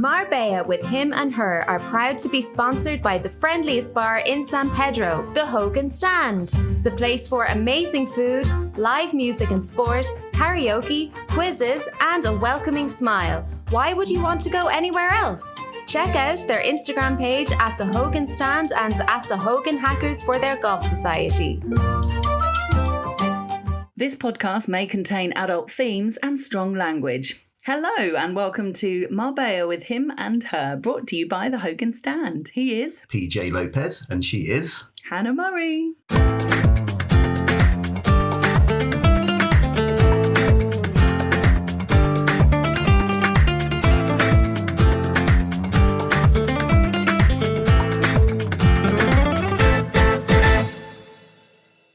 Marbella with Him and Her are proud to be sponsored by the friendliest bar in San Pedro, the Hogan Stand. The place for amazing food, live music and sport, karaoke, quizzes, and a welcoming smile. Why would you want to go anywhere else? Check out their Instagram page at the Hogan Stand and at the Hogan Hackers for their Golf Society. This podcast may contain adult themes and strong language. Hello and welcome to Marbella with Him and Her, brought to you by the Hogan Stand. He is PJ Lopez and she is Hannah Murray.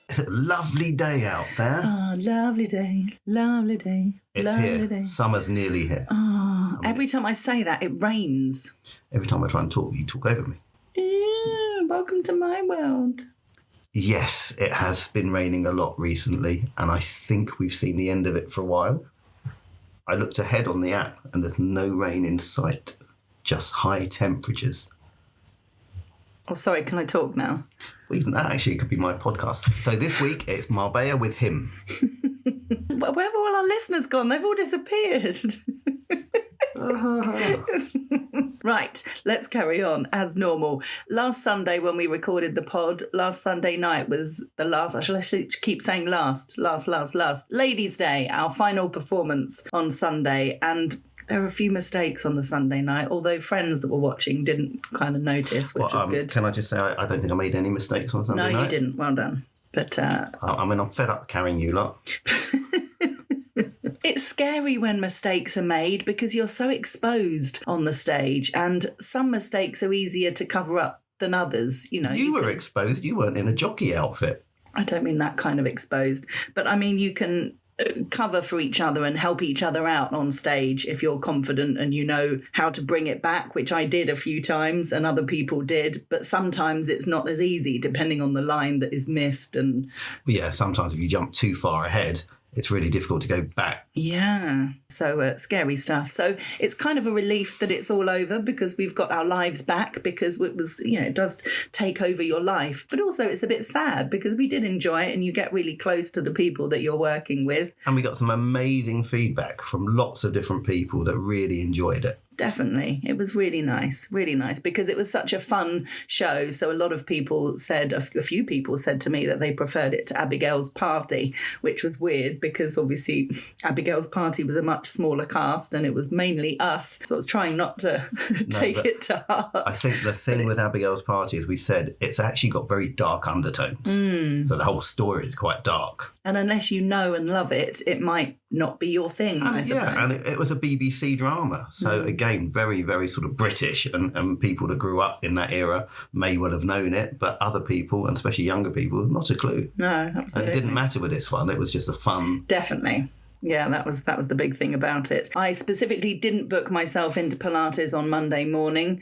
It's a lovely day out there. Oh, lovely day, lovely day, It's lovely here. day. Summer's nearly here. Oh, every time I say that, it rains. Every time I try and talk, you talk over me. Yeah, welcome to my world. Yes, it has been raining a lot recently, and I think we've seen the end of it for a while. I looked ahead on the app, and there's no rain in sight, just high temperatures. Oh, sorry, can I talk now? Well, even that actually could be my podcast. So this week, it's Marbella with Him. Where have all our listeners gone? They've all disappeared. Right, let's carry on as normal. Last Sunday when we recorded the pod, last Sunday night was the last, I should keep saying last, Ladies' Day, our final performance on Sunday. And there were a few mistakes on the Sunday night, although friends that were watching didn't kind of notice, which was good. Can I just say, I don't think I made any mistakes on Sunday night. No, you didn't. Well done. But I'm fed up carrying you lot. it's scary when mistakes are made because you're so exposed on the stage, and some mistakes are easier to cover up than others. You were exposed. You weren't in a jockey outfit. I don't mean that kind of exposed, but I mean you can cover for each other and help each other out on stage if you're confident and you know how to bring it back, which I did a few times and other people did, but sometimes it's not as easy depending on the line that is missed. And yeah, sometimes if you jump too far ahead, it's really difficult to go back. Yeah, so scary stuff. So it's kind of a relief that it's all over because we've got our lives back, because it was, it does take over your life. But also it's a bit sad because we did enjoy it and you get really close to the people that you're working with. And we got some amazing feedback from lots of different people that really enjoyed it. Definitely. It was really nice, because it was such a fun show. So a lot of people said, a few people said to me that they preferred it to Abigail's Party, which was weird because obviously Abigail's Party was a much smaller cast and it was mainly us. So I was trying not to take it to heart. I think the thing with Abigail's Party, as we said, it's actually got very dark undertones. So the whole story is quite dark. And unless you know and love it, it might not be your thing, I suppose. Yeah, and it was a BBC drama. So again, very, very sort of British, and people that grew up in that era may well have known it, but other people, and especially younger people, not a clue. No, absolutely. And it didn't matter with this one. It was just a fun... Definitely. Yeah, that was the big thing about it. I specifically didn't book myself into Pilates on Monday morning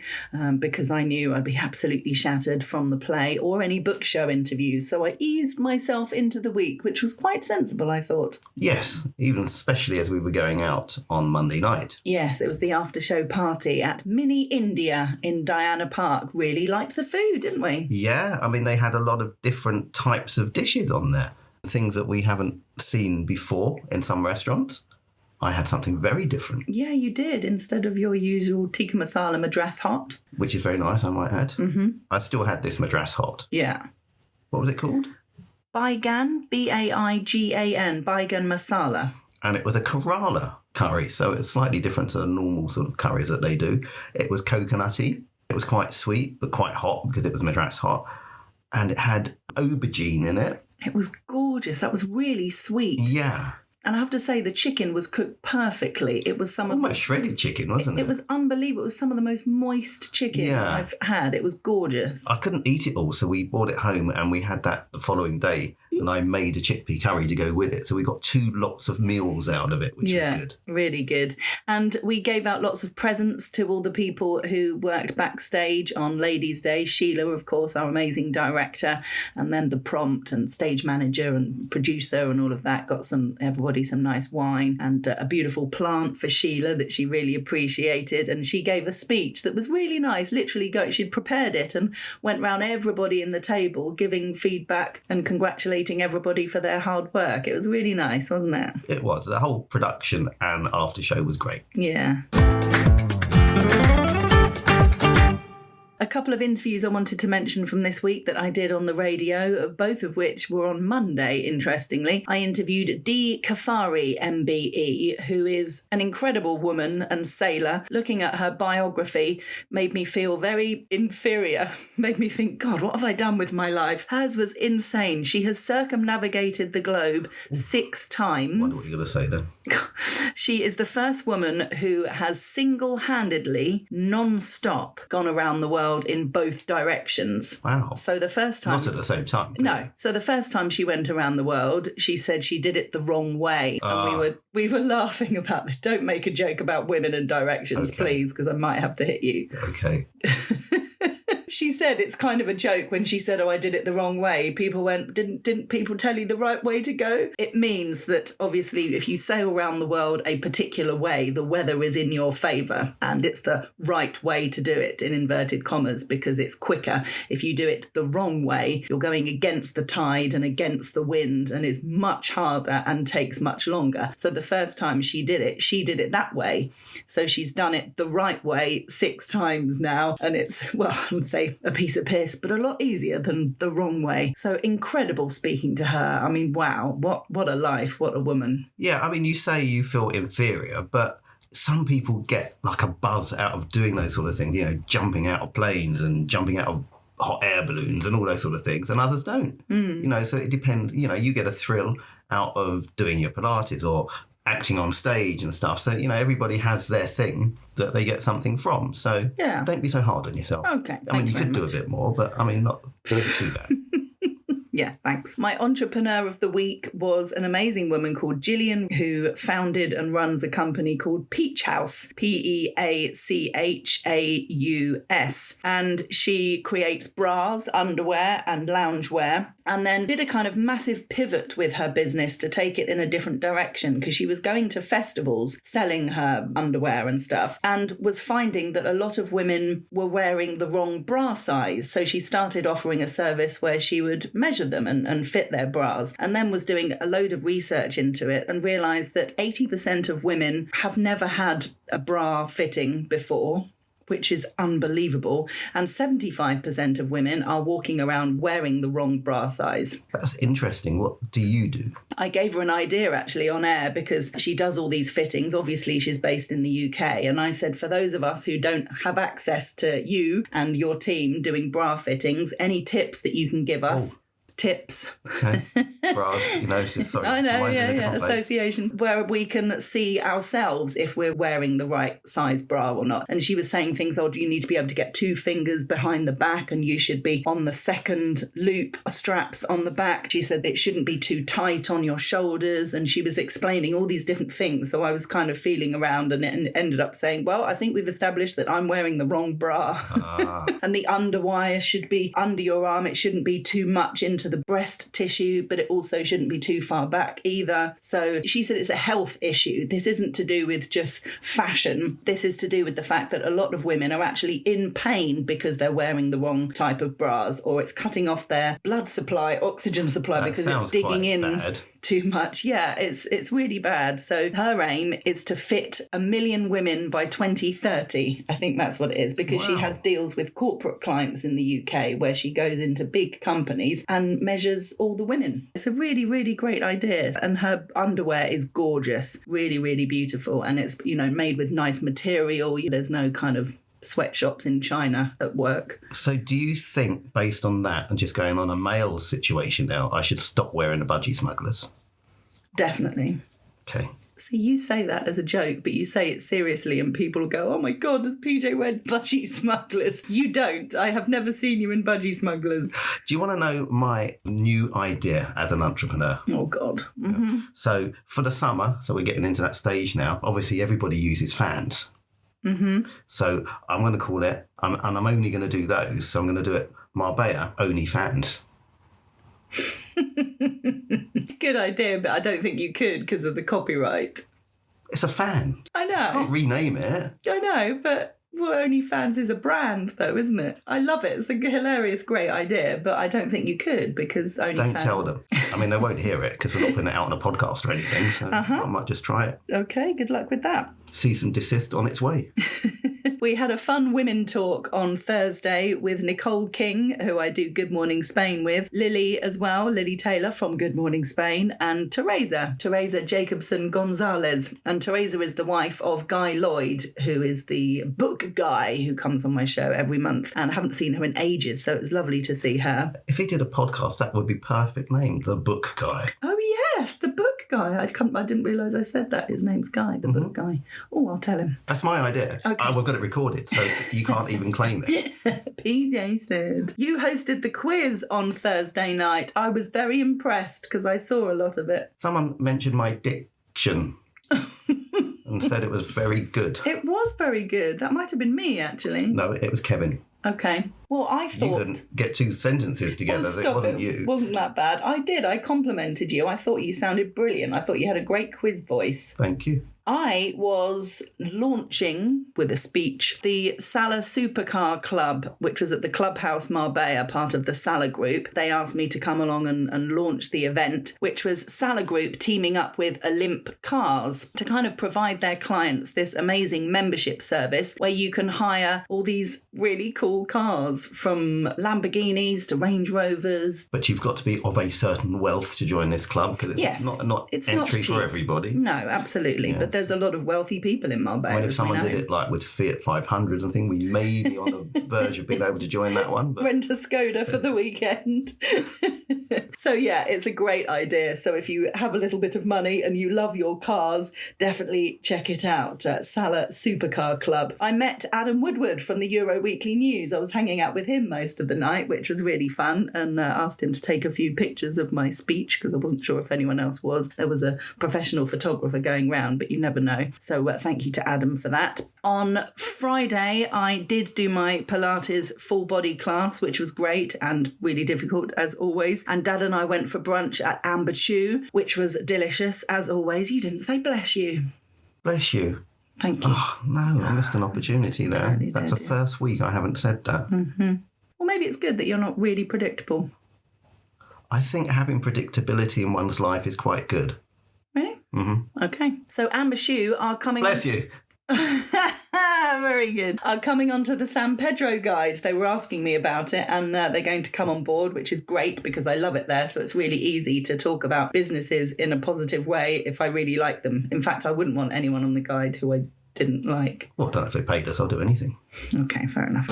because I knew I'd be absolutely shattered from the play or any book show interviews. So I eased myself into the week, which was quite sensible, I thought. Yes, even especially as we were going out on Monday night. Yes, it was the after-show party at Mini India in Diana Park. Really liked the food, didn't we? Yeah, I mean, they had a lot of different types of dishes on there. Things that we haven't seen before in some restaurants. I had something very different. Yeah, you did. Instead of your usual tikka masala madras hot. Which is very nice, I might add. Mm-hmm. I still had this madras hot. Yeah. What was it called? Baigan, Baigan, Baigan masala. And it was a Kerala curry, so it's slightly different to the normal sort of curries that they do. It was coconutty. It was quite sweet, but quite hot because it was madras hot. And it had aubergine in it. It was gorgeous. That was really sweet. Yeah. And I have to say, the chicken was cooked perfectly. It was almost shredded chicken, wasn't it? It was unbelievable. It was some of the most moist chicken I've had. It was gorgeous. I couldn't eat it all, so we brought it home and we had that the following day. and I made a chickpea curry to go with it. So we got 2 lots of meals out of it, which was good. Really good. And we gave out lots of presents to all the people who worked backstage on Ladies' Day. Sheila, of course, our amazing director, and then the prompt and stage manager and producer and all of that got everybody some nice wine and a beautiful plant for Sheila that she really appreciated. And she gave a speech that was really nice. Literally, she'd prepared it and went round everybody in the table giving feedback and congratulating everybody for their hard work. It was really nice, wasn't it? It was. The whole production and after show was great. Yeah. A couple of interviews I wanted to mention from this week that I did on the radio, both of which were on Monday, interestingly. I interviewed Dee Caffari MBE, who is an incredible woman and sailor. Looking at her biography made me feel very inferior, made me think, God, what have I done with my life? Hers was insane. She has circumnavigated the globe 6 times. I wonder what you're going to say then. She is the first woman who has single-handedly, non-stop, gone around the world in both directions. Wow. So the first time... Not at the same time. No. So the first time she went around the world, she said she did it the wrong way. And we were laughing about this. Don't make a joke about women and directions, please, because I might have to hit you. Okay. She said it's kind of a joke when she said, I did it the wrong way. People went, didn't people tell you the right way to go? It means that, obviously, if you sail around the world a particular way, the weather is in your favour. And it's the right way to do it, in inverted commas, because it's quicker. If you do it the wrong way, you're going against the tide and against the wind, and it's much harder and takes much longer. So the first time she did it that way. So she's done it the right way 6 times now. And it's, well, I would say a piece of piss, but a lot easier than the wrong way. So incredible speaking to her. I mean, wow, what a life, what a woman. Yeah, I mean, you say you feel inferior, but some people get like a buzz out of doing those sort of things, you know, jumping out of planes and jumping out of hot air balloons and all those sort of things, and others don't. You know, so it depends. You know, you get a thrill out of doing your Pilates or acting on stage and stuff. So, you know, everybody has their thing that they get something from. So don't be so hard on yourself. Okay. I mean, you could do a bit more, but I mean, not doing it too bad. Yeah, thanks. My entrepreneur of the week was an amazing woman called Gillian, who founded and runs a company called Peach House, Peachhaus. And she creates bras, underwear and loungewear, and then did a kind of massive pivot with her business to take it in a different direction, because she was going to festivals selling her underwear and stuff and was finding that a lot of women were wearing the wrong bra size. So she started offering a service where she would measure them and fit their bras, and then was doing a load of research into it and realised that 80% of women have never had a bra fitting before, which is unbelievable, and 75% of women are walking around wearing the wrong bra size. That's interesting. What do you do? I gave her an idea actually on air, because she does all these fittings. Obviously, she's based in the UK. And I said, for those of us who don't have access to you and your team doing bra fittings, any tips that you can give us? Tips. Okay. Bras, you know, sorry. I know, yeah. Association, where we can see ourselves if we're wearing the right size bra or not. And she was saying things, you need to be able to get 2 fingers behind the back, and you should be on the second loop straps on the back. She said it shouldn't be too tight on your shoulders, and she was explaining all these different things. So I was kind of feeling around and ended up saying, well, I think we've established that I'm wearing the wrong bra. And the underwire should be under your arm. It shouldn't be too much into the breast tissue, but it also shouldn't be too far back either. So she said it's a health issue. This isn't to do with just fashion. This is to do with the fact that a lot of women are actually in pain because they're wearing the wrong type of bras, or it's cutting off their blood supply, oxygen supply, because it's digging in bad. Too much. Yeah, it's really bad. So her aim is to fit 1 million women by 2030. I think that's what it is, because she has deals with corporate clients in the UK where she goes into big companies and measures all the women. It's a really, really great idea. And her underwear is gorgeous, really, really beautiful. And it's, you know, made with nice material. There's no kind of sweatshops in China at work. So do you think, based on that and just going on a male situation now, I should stop wearing the budgie smugglers? Definitely. Okay. See, you say that as a joke, but you say it seriously and people go, oh my God, does PJ wear budgie smugglers? You don't. I have never seen you in budgie smugglers. Do you want to know my new idea as an entrepreneur? Oh God. Mm-hmm. So for the summer, so we're getting into that stage now, obviously everybody uses fans. Mm-hmm. So I'm going to call it, and I'm only going to do those, so I'm going to do it Marbella Only Fans. Good idea, but I don't think you could because of the copyright. It's a fan. I know. I can't rename it. I know, but OnlyFans is a brand, though, isn't it? I love it. It's a hilarious, great idea, but I don't think you could because OnlyFans... Don't tell them. I mean, they won't hear it because we're not putting it out on a podcast or anything, so I might just try it. Okay, good luck with that. Cease and desist on its way. We had a fun women talk on Thursday with Nicole King, who I do Good Morning Spain with, Lily as well, Lily Taylor from Good Morning Spain, and Teresa Jacobson Gonzalez. And Teresa is the wife of Guy Lloyd, who is the book guy who comes on my show every month. And I haven't seen her in ages, so it was lovely to see her. If he did a podcast, that would be perfect name, The Book Guy. Oh, yes, the book guy. I didn't realise I said that. His name's Guy, the book guy. Oh, I'll tell him. That's my idea. Okay. We've got it recorded, so you can't even claim it. PJ said. You hosted the quiz on Thursday night. I was very impressed because I saw a lot of it. Someone mentioned my diction and said it was very good. It was very good. That might have been me, actually. No, it was Kevin. Okay. Well, I thought... You couldn't get two sentences together. Stop it wasn't you. It wasn't that bad. I did. I complimented you. I thought you sounded brilliant. I thought you had a great quiz voice. Thank you. I was launching, with a speech, the Sala Supercar Club, which was at the Clubhouse Marbella, part of the Sala Group. They asked me to come along and launch the event, which was Sala Group teaming up with Olymp Cars to kind of provide their clients this amazing membership service where you can hire all these really cool cars, from Lamborghinis to Range Rovers. But you've got to be of a certain wealth to join this club, because it's not it's entry not for everybody. No, absolutely. Yeah. But there's a lot of wealthy people in Marbella. I mean, if someone did it like with Fiat 500s and things, we may be on the verge of being able to join that one. But... Rent a Skoda for the weekend. So yeah, it's a great idea. So if you have a little bit of money and you love your cars, definitely check it out. Sala Supercar Club. I met Adam Woodward from the Euro Weekly News. I was hanging out with him most of the night, which was really fun, and asked him to take a few pictures of my speech because I wasn't sure if anyone else was. There was a professional photographer going round, but you never know. So thank you to Adam for that. On Friday, I did do my Pilates full body class, which was great and really difficult as always. And Dad and I went for brunch at Amber Chew, which was delicious as always. You didn't say bless you. Bless you. Thank you. Oh, no, I missed an opportunity there. Totally That's the first week I haven't said that. Mm-hmm. Well, maybe it's good that you're not really predictable. I think having predictability in one's life is quite good. Really? Mm-hmm. Okay. So Amber Chew are coming... Bless you. Very good. Are coming onto the San Pedro guide. They were asking me about it, and they're going to come on board, which is great because I love it there. So it's really easy to talk about businesses in a positive way if I really like them. In fact, I wouldn't want anyone on the guide who I didn't like. Well, I don't know if they paid us. I'll do anything. Okay, fair enough.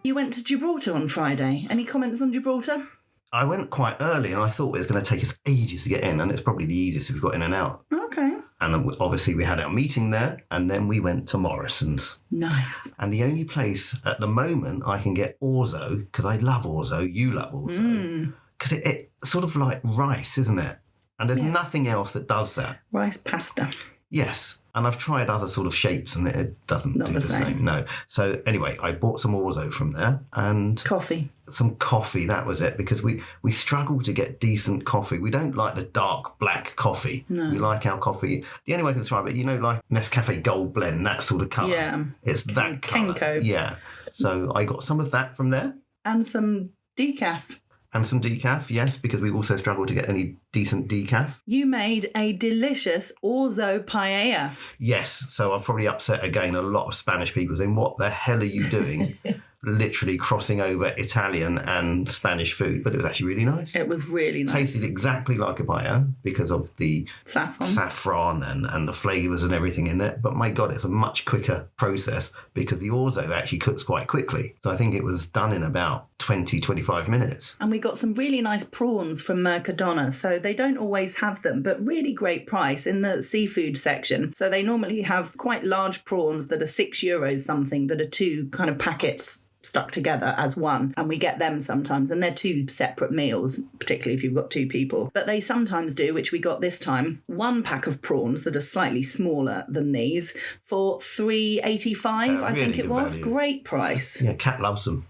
You went to Gibraltar on Friday. Any comments on Gibraltar? I went quite early and I thought it was going to take us ages to get in, and it's probably the easiest if we got in and out. Okay. And obviously we had our meeting there, and then we went to Morrison's. Nice. And the only place at the moment I can get orzo, because I love orzo, you love orzo, because it's sort of like rice, isn't it? And there's nothing else that does that. Rice pasta. Yes. And I've tried other sort of shapes and it doesn't do the same. No. So anyway, I bought some orzo from there and... Coffee. Some coffee, that was it, because we struggle to get decent coffee. We don't like the dark black coffee. No. We like our coffee. The only way I can describe it, like Nescafe Gold Blend, that sort of colour. Yeah. It's that colour. Kenko. Yeah. So I got some of that from there. And some decaf. And some decaf, yes, because we also struggle to get any decent decaf. You made a delicious orzo paella. Yes, so I've probably upset again a lot of Spanish people saying, what the hell are you doing? Literally crossing over Italian and Spanish food, but it was actually really nice. It was really nice. Tasted exactly like a paella because of the saffron and the flavours and everything in it. But my God, it's a much quicker process because the orzo actually cooks quite quickly. So I think it was done in about 20, 25 minutes. And we got some really nice prawns from Mercadona. So they don't always have them, but really great price in the seafood section. So they normally have quite large prawns that are €6 something, that are 2 kind of packets stuck together as one, and we get them sometimes, and they're 2 separate meals, particularly if you've got 2 people. But they sometimes do, which we got this time, 1 pack of prawns that are slightly smaller than these for $3.85, I think it was. Value. Great price. Yeah, Kat loves them.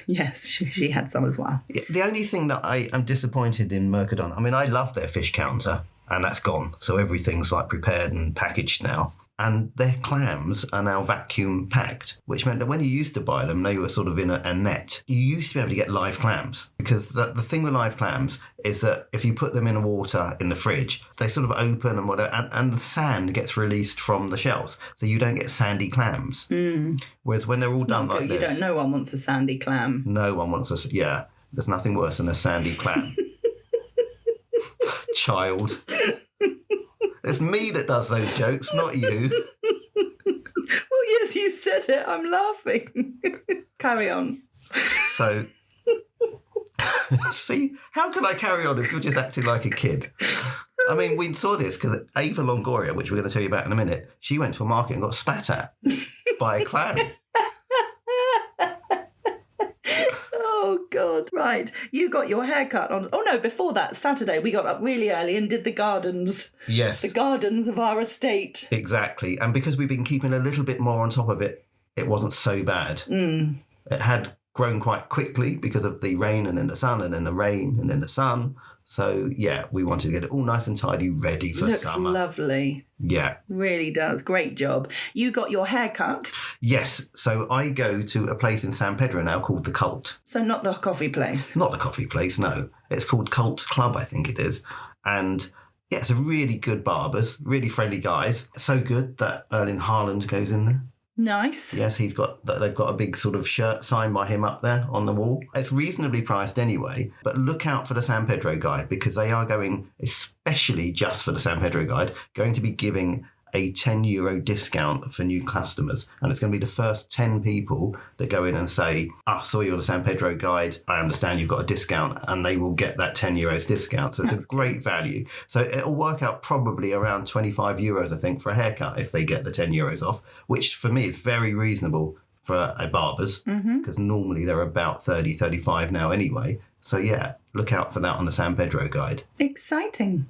Yes, she had some as well. The only thing that I am disappointed in Mercadona, I mean, I love their fish counter, and that's gone, so everything's like prepared and packaged now. And their clams are now vacuum packed, which meant that when you used to buy them, they were sort of in a net. You used to be able to get live clams, because the thing with live clams is that if you put them in the water in the fridge, they sort of open and whatever, and the sand gets released from the shells, so you don't get sandy clams. Whereas when they're all done like this, no one wants a sandy clam. No one wants a, yeah. There's nothing worse than a sandy clam. Child. It's me that does those jokes, not you. Well, yes, you said it. I'm laughing. Carry on. So, see, how can I carry on if you're just acting like a kid? I mean, we saw this because Ava Longoria, which we're going to tell you about in a minute, she went to a market and got spat at by a clown. Oh, God. Right. You got your haircut on. Oh, no, before that, Saturday, we got up really early and did the gardens. Yes. The gardens of our estate. Exactly. And because we've been keeping a little bit more on top of it, it wasn't so bad. It had grown quite quickly because of the rain and then the sun and then the rain and then the sun. So, yeah, we wanted to get it all nice and tidy, ready for summer. Looks lovely. Yeah. Really does. Great job. You got your hair cut? Yes. So I go to a place in San Pedro now called The Cult. So not the coffee place? Not the coffee place, no. It's called Cult Club, I think it is. And, yeah, it's a really good barbers, really friendly guys. So good that Erling Haaland goes in there. Nice. Yes, they've got a big sort of shirt signed by him up there on the wall. It's reasonably priced anyway, but look out for the San Pedro guide, because they are going, especially just for the San Pedro guide, going to be giving a €10 discount for new customers. And it's going to be the first 10 people that go in and say, I saw you on the San Pedro guide, I understand you've got a discount, and they will get that €10 discount. So it's a great value. So it'll work out probably around €25, I think, for a haircut if they get the €10 off, which for me is very reasonable for a barber's, because normally they're about 30, 35 now anyway. So yeah, look out for that on the San Pedro guide. Exciting.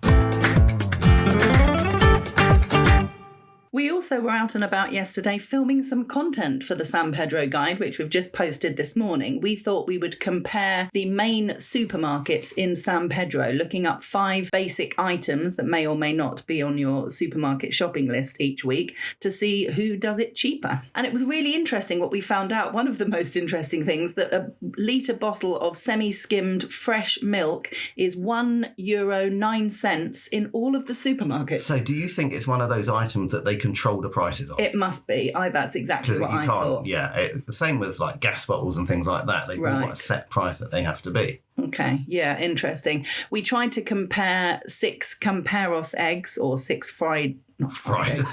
We also were out and about yesterday filming some content for the San Pedro guide, which we've just posted this morning. We thought we would compare the main supermarkets in San Pedro, looking up 5 basic items that may or may not be on your supermarket shopping list each week to see who does it cheaper. And it was really interesting what we found out. One of the most interesting things, that a litre bottle of semi-skimmed fresh milk is €1.09 in all of the supermarkets. So do you think it's one of those items that they control the prices of? It must be. That's exactly what I thought. Yeah, the same with like gas bottles and things like that. They've all got a set price that they have to be. Okay, yeah, interesting. We tried to compare 6 Camperos eggs, or 6 fried... Not fried.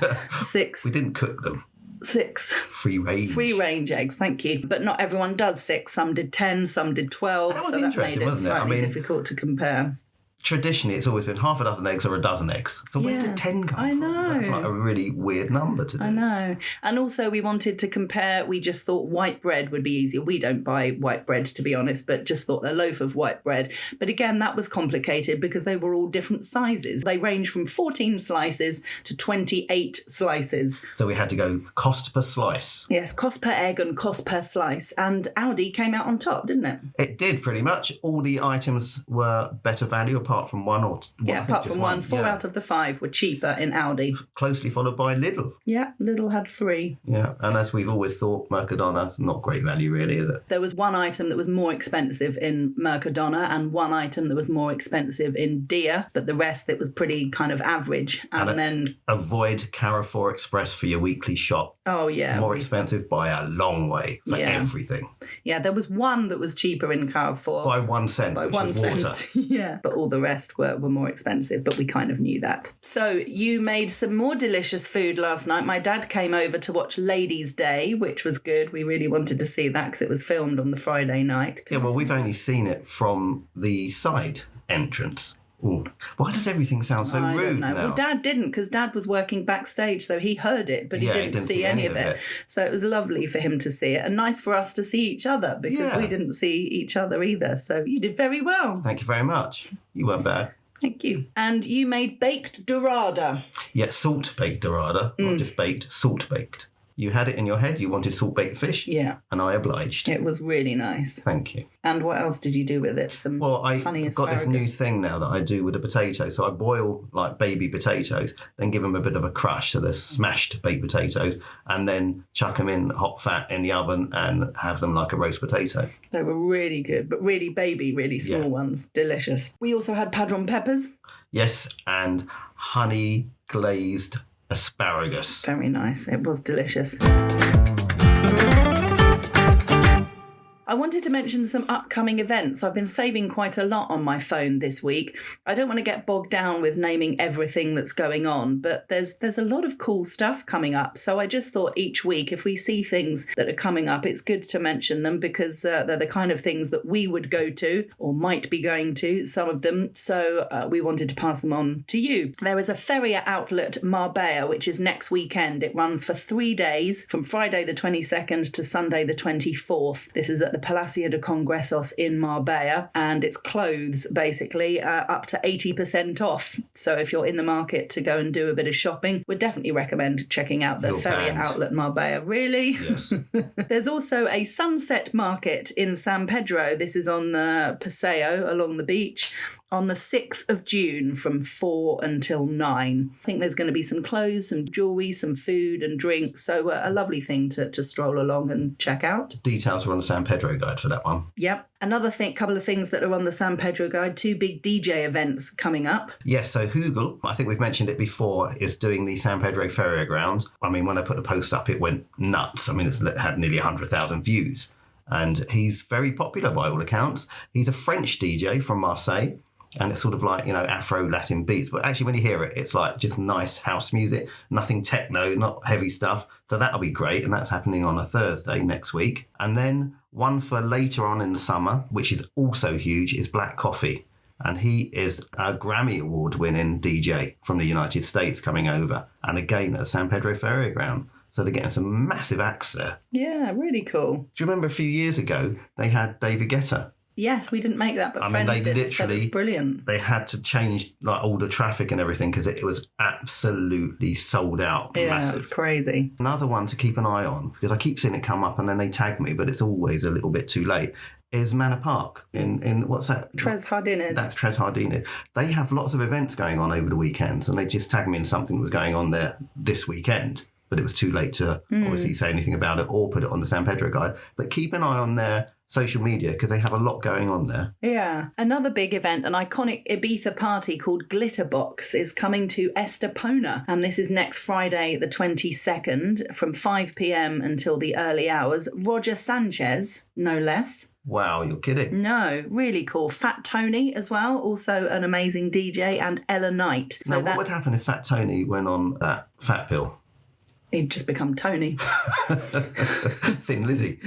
6... We didn't cook them. 6 free range eggs, thank you. But not everyone does 6. Some did 10, some did 12. That was so interesting, that made it wasn't it? slightly difficult to compare. Traditionally, it's always been half a dozen eggs or a dozen eggs. So where did 10 come from? I know. That's like a really weird number to do. I know. And also we wanted to compare, we just thought white bread would be easier. We don't buy white bread, to be honest, but just thought a loaf of white bread. But again, that was complicated because they were all different sizes. They range from 14 slices to 28 slices. So we had to go cost per slice. Yes, cost per egg and cost per slice. And Aldi came out on top, didn't it? It did, pretty much. All the items were better value apart from one or two. Yeah, apart from one. 4 out of the 5 were cheaper in Aldi. Closely followed by Lidl. Yeah, Lidl had 3. Yeah, and as we've always thought, Mercadona, not great value really, is it? There was one item that was more expensive in Mercadona and one item that was more expensive in Dee, but the rest, it was pretty kind of average. And then... Avoid Carrefour Express for your weekly shop. Oh, yeah. More expensive by a long way for everything. Yeah, there was one that was cheaper in Carrefour. By 1 cent, By which 1 was cent. water. Yeah, but all the rest were more expensive, but we kind of knew that. So you made some more delicious food last night. My dad came over to watch Ladies' Day, which was good. We really wanted to see that because it was filmed on the Friday night. Yeah, well, we've only seen it from the side entrance. Ooh. Why does everything sound so rude I don't know. now? Well, Dad didn't, because Dad was working backstage, so he heard it, but he didn't see any of it. So it was lovely for him to see it, and nice for us to see each other, because we didn't see each other either. So you did very well. Thank you very much. You weren't bad. Thank you. And you made baked dorada. Yeah, salt-baked dorada, not just baked, salt-baked. You had it in your head, you wanted salt-baked fish. Yeah. And I obliged. It was really nice. Thank you. And what else did you do with it? Some honey asparagus? Got this new thing now that I do with the potato. So I boil like baby potatoes, then give them a bit of a crush, so they're smashed baked potatoes, and then chuck them in hot fat in the oven and have them like a roast potato. They were really good, but really baby, really small ones. Delicious. We also had padron peppers. Yes, and honey glazed asparagus. Very nice. It was delicious. I wanted to mention some upcoming events. I've been saving quite a lot on my phone this week. I don't want to get bogged down with naming everything that's going on, but there's a lot of cool stuff coming up. So I just thought each week, if we see things that are coming up, it's good to mention them, because they're the kind of things that we would go to or might be going to, some of them. So we wanted to pass them on to you. There is a Feria outlet Marbella, which is next weekend. It runs for 3 days, from Friday the 22nd to Sunday the 24th. This is at the Palacio de Congresos in Marbella, and it's clothes basically, up to 80% off. So if you're in the market to go and do a bit of shopping, would definitely recommend checking out the Feria outlet Marbella. Really? Yes. There's also a sunset market in San Pedro. This is on the Paseo along the beach, on the 6th of June from 4 until 9. I think there's going to be some clothes, some jewellery, some food and drinks. So a lovely thing to stroll along and check out. Details are on the San Pedro guide for that one. Yep. Another couple of things that are on the San Pedro guide, 2 big DJ events coming up. Yes, so Hugel, I think we've mentioned it before, is doing the San Pedro Feria Ground. I mean, when I put the post up, it went nuts. I mean, it's had nearly 100,000 views. And he's very popular by all accounts. He's a French DJ from Marseille. And it's sort of like, Afro-Latin beats. But actually, when you hear it, it's like just nice house music, nothing techno, not heavy stuff. So that'll be great. And that's happening on a Thursday next week. And then one for later on in the summer, which is also huge, is Black Coffee. And he is a Grammy Award-winning DJ from the United States coming over. And again, at San Pedro Feria Ground. So they're getting some massive acts there. Yeah, really cool. Do you remember a few years ago, they had David Guetta? Yes, we didn't make that, but friends did. It was brilliant. They had to change like all the traffic and everything because it was absolutely sold out. Yeah, massive. It's crazy. Another one to keep an eye on, because I keep seeing it come up and then they tag me, but it's always a little bit too late, is Manor Park in what's that? Tres Jardines. That's Tres Jardines. They have lots of events going on over the weekends, and they just tagged me in something that was going on there this weekend. But it was too late to obviously say anything about it or put it on the San Pedro guide. But keep an eye on their social media because they have a lot going on there. Yeah. Another big event, an iconic Ibiza party called Glitterbox, is coming to Estepona. And this is next Friday, the 22nd, from 5 p.m. until the early hours. Roger Sanchez, no less. Wow, you're kidding. No, really cool. Fat Tony as well, also an amazing DJ, and Ella Knight. So what would happen if Fat Tony went on that fat pill? He'd just become Tony. Thin Lizzy.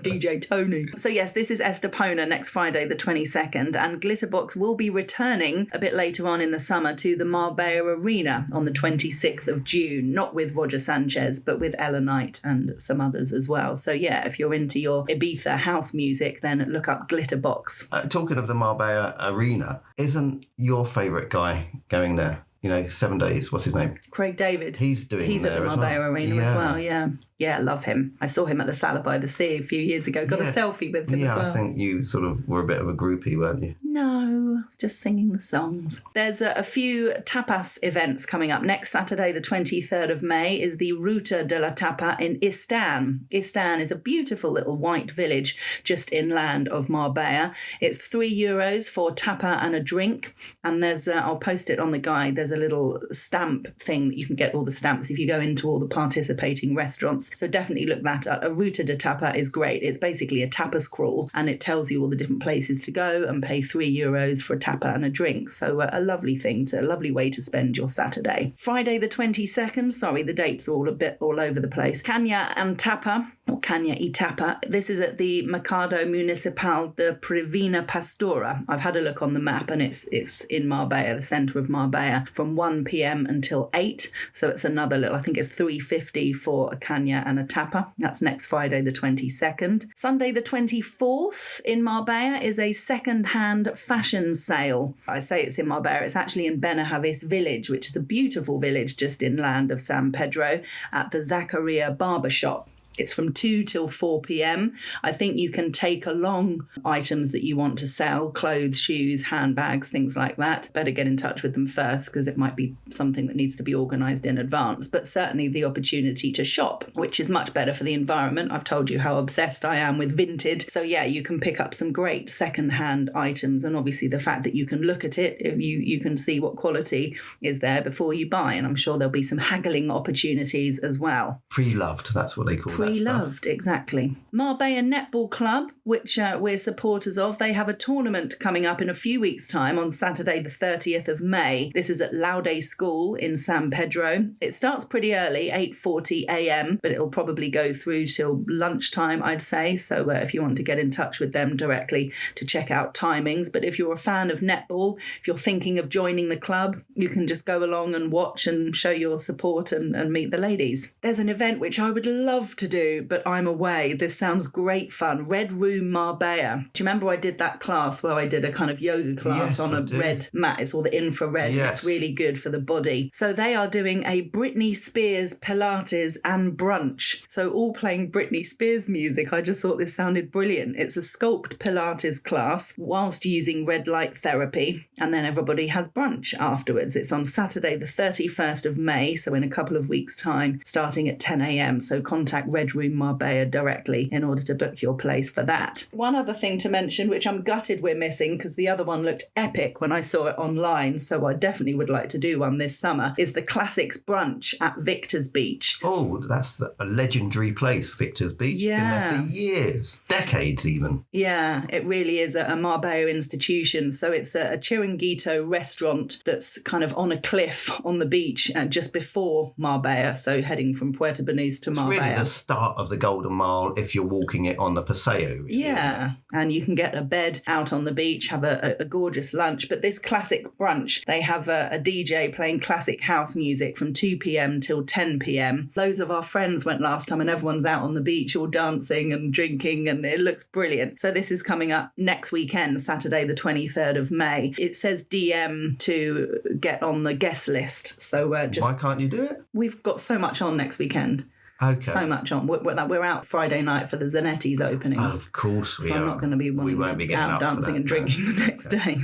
DJ Tony. So yes, this is Estepona next Friday, the 22nd, and Glitterbox will be returning a bit later on in the summer to the Marbella Arena on the 26th of June, not with Roger Sanchez, but with Ella Knight and some others as well. So yeah, if you're into your Ibiza house music, then look up Glitterbox. Talking of the Marbella Arena, isn't your favourite guy going there? 7 days. What's his name? Craig David. He's at the Marbella Arena as well, yeah. Yeah, love him. I saw him at La Sala by the Sea a few years ago. Got a selfie with him as well. Yeah, I think you sort of were a bit of a groupie, weren't you? No, I was just singing the songs. There's a few tapas events coming up. Next Saturday, the 23rd of May, is the Ruta de la Tapa in Istan. Istan is a beautiful little white village just inland of Marbella. It's €3 for tapa and a drink. And I'll post it on the guide, there's there's a little stamp thing that you can get all the stamps if you go into all the participating restaurants. So definitely look that up. A ruta de tapa is great. It's basically a tapas crawl, and it tells you all the different places to go and pay €3 for a tapa and a drink. So a lovely thing, a lovely way to spend your Saturday. Friday the 22nd, sorry, the dates are all a bit all over the place. Caña and Tapa, or Caña y Tapa. This is at the Mercado Municipal de Privina Pastora. I've had a look on the map, and it's in Marbella, the centre of Marbella, from 1 p.m. until 8. So it's another little, I think it's $3.50 for a caña and a tapa. That's next Friday the 22nd. Sunday the 24th in Marbella is a second-hand fashion sale. I say it's in Marbella, it's actually in Benahavis village, which is a beautiful village just inland of San Pedro, at the Zacharia Barbershop. It's from 2 till 4 p.m. I think you can take along items that you want to sell, clothes, shoes, handbags, things like that. Better get in touch with them first, because it might be something that needs to be organised in advance. But certainly the opportunity to shop, which is much better for the environment. I've told you how obsessed I am with vintage. So yeah, you can pick up some great second-hand items. And obviously the fact that you can look at it, you can see what quality is there before you buy. And I'm sure there'll be some haggling opportunities as well. Pre-loved, that's what they call that. Loved, exactly. Marbella Netball Club, which we're supporters of, they have a tournament coming up in a few weeks' time on Saturday the 30th of May. This is at Laude School in San Pedro. It starts pretty early, 8:40 a.m, but it'll probably go through till lunchtime, I'd say. So if you want to get in touch with them directly to check out timings. But if you're a fan of netball, if you're thinking of joining the club, you can just go along and watch and show your support and meet the ladies. There's an event which I would love to do, but I'm away. This sounds great fun. Red Room Marbella. Do you remember I did that class where I did a kind of yoga class on a red mat? It's all the infrared. Yes. It's really good for the body. So they are doing a Britney Spears Pilates and brunch. So all playing Britney Spears music. I just thought this sounded brilliant. It's a sculpt Pilates class whilst using red light therapy, and then everybody has brunch afterwards. It's on Saturday the 31st of May, so in a couple of weeks' time, starting at 10 a.m. So contact Red Room Marbella directly in order to book your place for that. One other thing to mention, which I'm gutted we're missing because the other one looked epic when I saw it online, so I definitely would like to do one this summer, is the Classics Brunch at Victor's Beach. Oh, that's a legendary place, Victor's Beach. Yeah. Been there for years, decades even. Yeah, it really is a Marbella institution. So it's a chiringuito restaurant that's kind of on a cliff on the beach just before Marbella, so heading from Puerto Banús to Marbella. It's really the start of the Golden Mile if you're walking it on the Paseo. Really, yeah, and you can get a bed out on the beach, have a gorgeous lunch. But this classic brunch, they have a DJ playing classic house music from 2 p.m. till 10 p.m. Loads of our friends went last time and everyone's out on the beach all dancing and drinking, and it looks brilliant. So this is coming up next weekend, Saturday the 23rd of May. It says DM to get on the guest list. So Why can't you do it? We've got so much on next weekend. Okay. So much on. We're out Friday night for the Zanetti's opening. Of course we are. So I'm not going to be wanting to be out dancing and drinking the next day.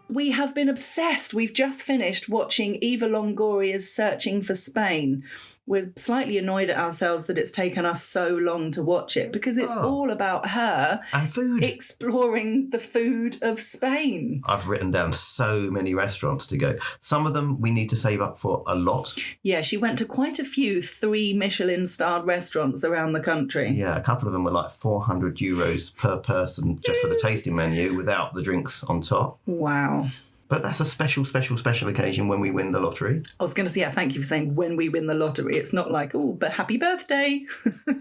We have been obsessed. We've just finished watching Eva Longoria's Searching for Spain. We're slightly annoyed at ourselves that it's taken us so long to watch it, because it's all about her and food, exploring the food of Spain. I've written down so many restaurants to go. Some of them we need to save up for a lot. Yeah, she went to quite a few 3 Michelin-starred restaurants around the country. Yeah, a couple of them were like €400 per person just for the tasting menu without the drinks on top. Wow. But that's a special occasion when we win the lottery. I was going to say, yeah, thank you for saying when we win the lottery. It's not like, oh, but happy birthday.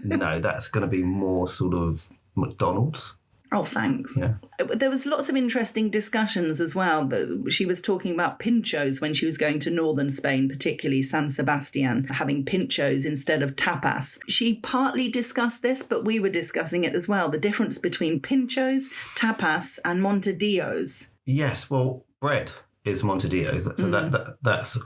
No, that's going to be more sort of McDonald's. Oh, thanks. Yeah. There was lots of interesting discussions as well. She was talking about pinchos when she was going to northern Spain, particularly San Sebastian, having pinchos instead of tapas. She partly discussed this, but we were discussing it as well, the difference between pinchos, tapas and montadillos. Yes, well, bread is montadillo. So that's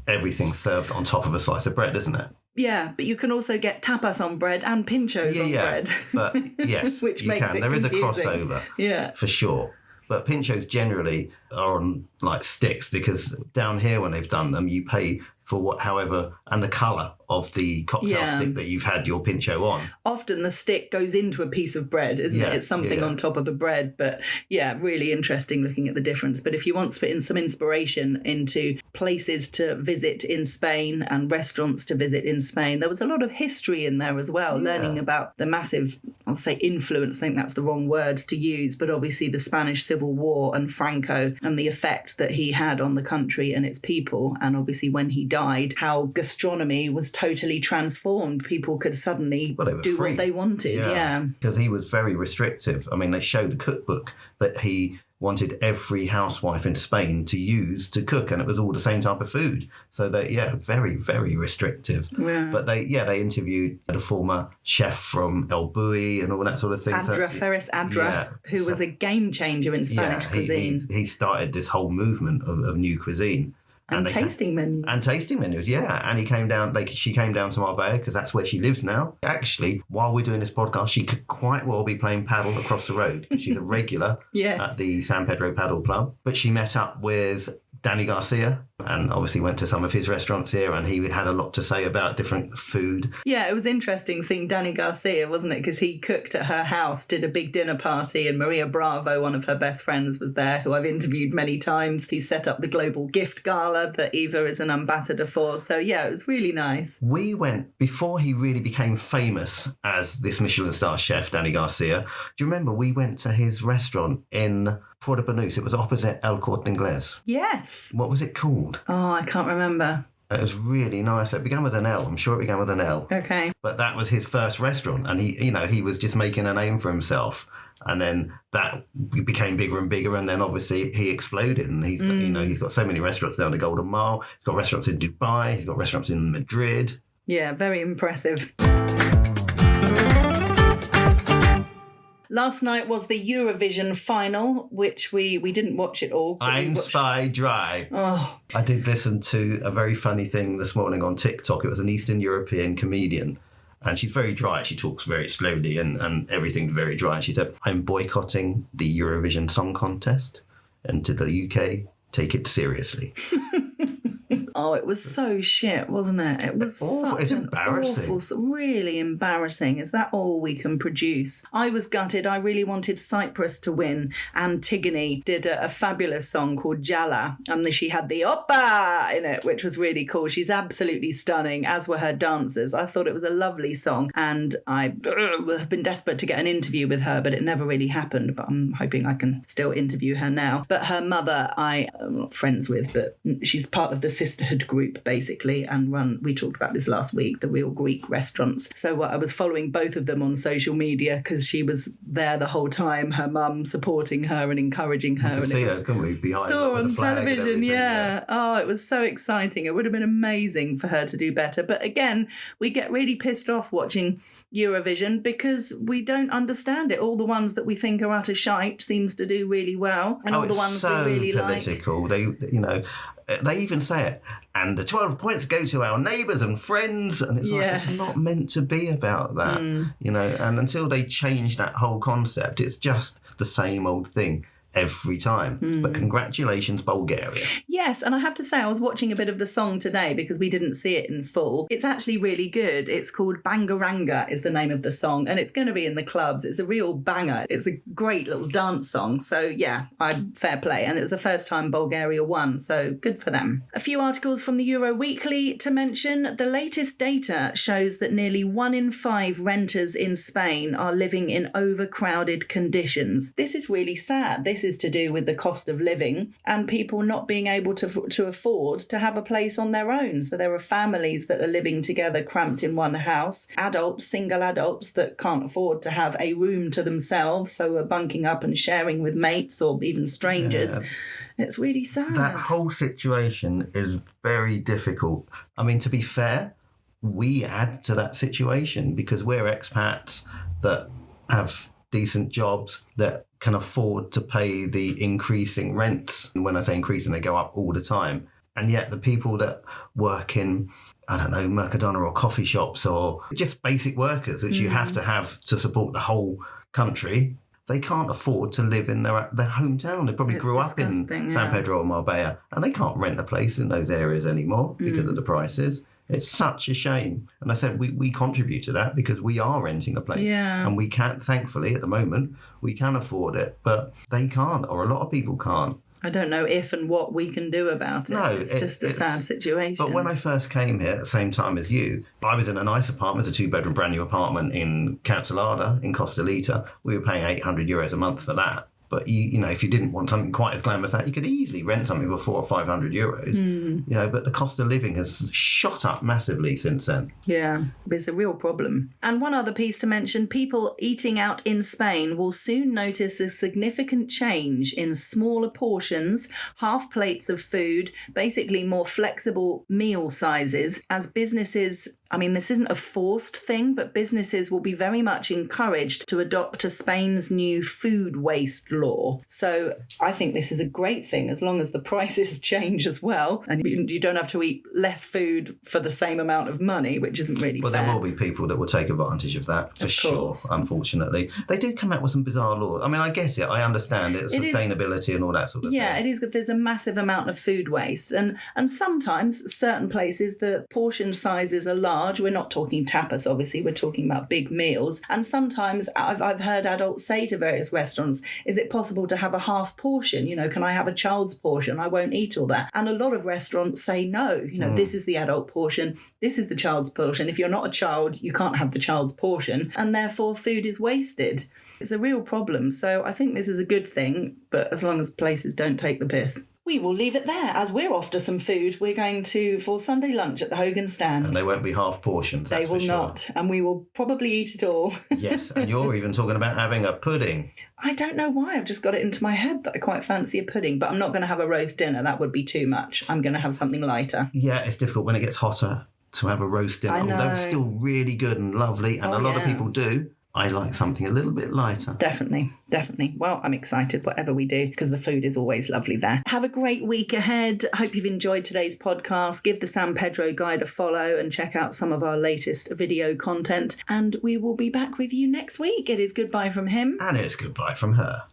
everything served on top of a slice of bread, isn't it? Yeah, but you can also get tapas on bread and pinchos on bread. But yes, which you makes can. it There is a confusing. crossover, yeah, for sure. But pinchos generally are on like sticks, because down here when they've done them, you pay for however, and the colour of the cocktail stick that you've had your pincho on. Often the stick goes into a piece of bread, isn't it? It's something on top of the bread. But yeah, really interesting looking at the difference. But if you want to put in some inspiration into places to visit in Spain and restaurants to visit in Spain, there was a lot of history in there as well, learning about the massive, I'll say influence, I think that's the wrong word to use, but obviously the Spanish Civil War and Franco and the effect that he had on the country and its people. And obviously when he died, how gastronomy was totally transformed. People could suddenly do what they wanted. Because he was very restrictive. I mean, they showed a cookbook that he wanted every housewife in Spain to use to cook, and it was all the same type of food. So they, very, very restrictive. Yeah. But they interviewed the former chef from El Bulli and all that sort of thing. Ferris Adra, who was a game changer in Spanish cuisine. He started this whole movement of new cuisine. And tasting menus. And tasting menus, And she came down to Marbella because that's where she lives now. Actually, while we're doing this podcast, she could quite well be playing paddle across the road. She's a regular at the San Pedro Paddle Club. But she met up with Danny Garcia and obviously went to some of his restaurants here, and he had a lot to say about different food. Yeah, it was interesting seeing Danny Garcia, wasn't it? Because he cooked at her house, did a big dinner party, and Maria Bravo, one of her best friends, was there, who I've interviewed many times. He set up the Global Gift Gala that Eva is an ambassador for. So yeah, it was really nice. We went, before he really became famous as this Michelin star chef, Danny Garcia, do you remember we went to his restaurant in Puerto Banús? It was opposite El Corte Inglés. Yes. What was it called? Oh, I can't remember. It was really nice. It began with an L. I'm sure it began with an L. Okay. But that was his first restaurant, and he was just making a name for himself. And then that became bigger and bigger, and then obviously he exploded. And he's he's got so many restaurants down the Golden Mile. He's got restaurants in Dubai. He's got restaurants in Madrid. Yeah, very impressive. Last night was the Eurovision final, which we didn't watch it all. Ein, zwei, drei. Oh. I did listen to a very funny thing this morning on TikTok. It was an Eastern European comedian, and she's very dry. She talks very slowly and everything's very dry. She said, I'm boycotting the Eurovision Song Contest, and to the UK, take it seriously. Oh, it was so shit, wasn't it? It was it's embarrassing. Awful, really embarrassing. Is that all we can produce? I was gutted. I really wanted Cyprus to win. Antigone did a fabulous song called Jala, and she had the oppa in it, which was really cool. She's absolutely stunning, as were her dancers. I thought it was a lovely song, and I have been desperate to get an interview with her, but it never really happened. But I'm hoping I can still interview her now. But her mother, I'm not friends with, but she's part of the sisterhood group basically, and we talked about this last week, the Real Greek Restaurants. So I was following both of them on social media because she was there the whole time, her mum supporting her and encouraging her. You could see her, couldn't we, behind saw on the flag television, yeah. Oh, it was so exciting. It would have been amazing for her to do better. But again, we get really pissed off watching Eurovision because we don't understand it. All the ones that we think are utter shite seems to do really well, and all the ones so we really political. like. They even say it, and the 12 points go to our neighbours and friends, and it's like, it's not meant to be about that, and until they change that whole concept, it's just the same old thing every time. But congratulations, Bulgaria. Yes, and I have to say, I was watching a bit of the song today because we didn't see it in full. It's actually really good. It's called Bangaranga is the name of the song, and it's going to be in the clubs. It's a real banger. It's a great little dance song. So yeah, fair play. And it was the first time Bulgaria won, so good for them. A few articles from the Euro Weekly to mention. The latest data shows that nearly 1 in 5 renters in Spain are living in overcrowded conditions. This is really sad. This is to do with the cost of living and people not being able to afford to have a place on their own. So there are families that are living together cramped in one house, single adults that can't afford to have a room to themselves, so are bunking up and sharing with mates or even strangers. Yeah. It's really sad. That whole situation is very difficult. I mean, to be fair, we add to that situation because we're expats that have decent jobs that can afford to pay the increasing rents. And when I say increasing, they go up all the time. And yet the people that work in, I don't know, Mercadona or coffee shops or just basic workers, which you have to support the whole country, they can't afford to live in their hometown. They probably grew up in San Pedro or Marbella, and they can't rent a place in those areas anymore because of the prices. It's such a shame. And I said, we contribute to that because we are renting a place. Yeah. And we can't, thankfully, at the moment, we can afford it. But they can't, or a lot of people can't. I don't know if and what we can do about it. No, it's just a sad situation. But when I first came here at the same time as you, I was in a nice apartment, a 2-bedroom brand new apartment in Cancelada in Costa del Sol. We were paying €800 a month for that. But, you know, if you didn't want something quite as glamorous as that, you could easily rent something for €400 or €500. You know, but the cost of living has shot up massively since then. Yeah, it's a real problem. And one other piece to mention, people eating out in Spain will soon notice a significant change in smaller portions, half plates of food, basically more flexible meal sizes as businesses... I mean, this isn't a forced thing, but businesses will be very much encouraged to adopt to Spain's new food waste law. So I think this is a great thing as long as the prices change as well. And you don't have to eat less food for the same amount of money, which isn't really fair. Well, there will be people that will take advantage of that, for sure, unfortunately. They do come out with some bizarre laws. I mean, I get it. I understand it. Sustainability and all that sort of thing. Yeah, it is good. There's a massive amount of food waste. And sometimes certain places, the portion sizes are large. We're not talking tapas, obviously. We're talking about big meals. And sometimes I've heard adults say to various restaurants, is it possible to have a half portion? You know, can I have a child's portion? I won't eat all that. And a lot of restaurants say no. You know, this is the adult portion. This is the child's portion. If you're not a child, you can't have the child's portion. And therefore, food is wasted. It's a real problem. So I think this is a good thing, but as long as places don't take the piss. We will leave it there as we're off to some food. We're going for Sunday lunch at the Hogan Stand. And they won't be half portions. They will not. And we will probably eat it all. Yes, and you're even talking about having a pudding. I don't know why. I've just got it into my head that I quite fancy a pudding, but I'm not going to have a roast dinner. That would be too much. I'm going to have something lighter. Yeah, it's difficult when it gets hotter to have a roast dinner. I know. Although it's still really good and lovely, and a lot of people do. I like something a little bit lighter. Definitely. Well, I'm excited, whatever we do, because the food is always lovely there. Have a great week ahead. I hope you've enjoyed today's podcast. Give the San Pedro Guide a follow and check out some of our latest video content. And we will be back with you next week. It is goodbye from him. And it's goodbye from her.